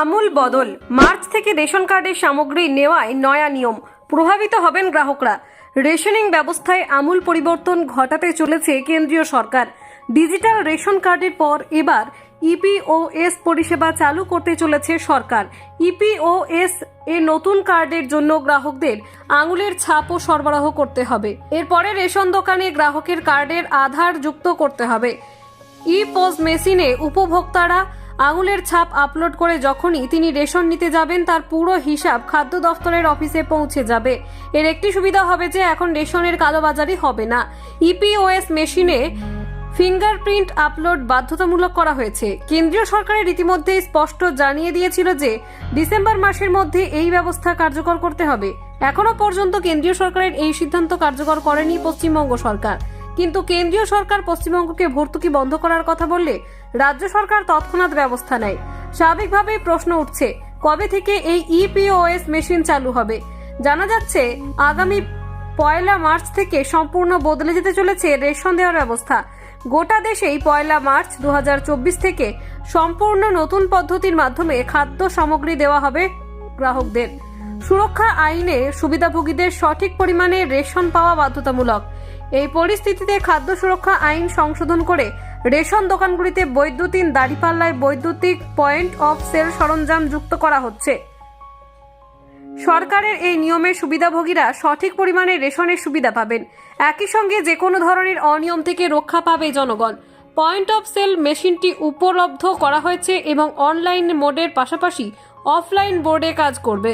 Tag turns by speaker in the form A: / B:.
A: আমূল বদল। মার্চ থেকে রেশন কার্ডের সামগ্রী নেওয়ায় নয়া নিয়ম, প্রভাবিত হবেন গ্রাহকরা। রেশনিং ব্যবস্থায় আমূল পরিবর্তন ঘটাতে চলেছে কেন্দ্রীয় সরকার। ডিজিটাল রেশন কার্ডের পর এবার ইপিওএস পরিষেবা চালু করতে চলেছে সরকার। ইপিওএস এ নতুন কার্ডের জন্য গ্রাহকদের আঙুলের ছাপও সরবরাহ করতে হবে। এরপরে রেশন দোকানে গ্রাহকের কার্ডের আধার যুক্ত করতে হবে। ই-পোস মেশিনে উপভোক্তারা আঙুলের ছাপ আপলোড করে যখনই তিনি রেশন নিতে যাবেন তার পুরো হিসাব খাদ্য দফতরের অফিসে পৌঁছে যাবে। এর একটি সুবিধা হবে যে এখন রেশনের কালোবাজারি হবে না। ইপিওএস মেশিনে ফিঙ্গারপ্রিন্ট আপলোড বাধ্যতামূলক করা হয়েছে। কেন্দ্রীয় সরকারের ইতিমধ্যেই স্পষ্ট জানিয়ে দিয়েছিল যে ডিসেম্বর মাসের মধ্যে এই ব্যবস্থা কার্যকর করতে হবে। এখনো পর্যন্ত কেন্দ্রীয় সরকারের এই সিদ্ধান্ত কার্যকর করেনি পশ্চিমবঙ্গ সরকার। কিন্তু কেন্দ্রীয় সরকার পশ্চিমবঙ্গকে ভর্তুকি বন্ধ করার কথা বললে রাজ্য সরকার তৎক্ষণাৎ ব্যবস্থা নেয়। স্বাভাবিকভাবেই প্রশ্ন উঠছে, কবে থেকে এই ইপিওএস মেশিন চালু হবে? জানা যাচ্ছে আগামী 1 মার্চ থেকে সম্পূর্ণ বদলে যেতে চলেছে রেশন দেওয়ার ব্যবস্থা। গোটা দেশেই 1 মার্চ 2024 থেকে সম্পূর্ণ নতুন পদ্ধতির মাধ্যমে খাদ্য সামগ্রী দেওয়া হবে গ্রাহকদের। সুরক্ষা আইনে সুবিধাভোগীদের সঠিক পরিমাণে রেশন পাওয়া বাধ্যতামূলক। এই পরিস্থিতিতে খাদ্য সুরক্ষা আইন সংশোধন করে রেশন দোকানগুলিতে বৈদ্যুতিন দাঁড়িপাল্লায় বৈদ্যুতিক পয়েন্ট অফ সেল সরঞ্জাম যুক্ত করা হচ্ছে। সরকারের এই নিয়মের সুবিধাভোগীরা সঠিক পরিমাণে রেশনের সুবিধা পাবেন। একই সঙ্গে যে কোনো ধরনের অনিয়ম থেকে রক্ষা পাবে জনগণ। পয়েন্ট অফ সেল মেশিনটি উপলব্ধ করা হয়েছে এবং অনলাইন মোডের পাশাপাশি অফলাইন বোর্ডে কাজ করবে।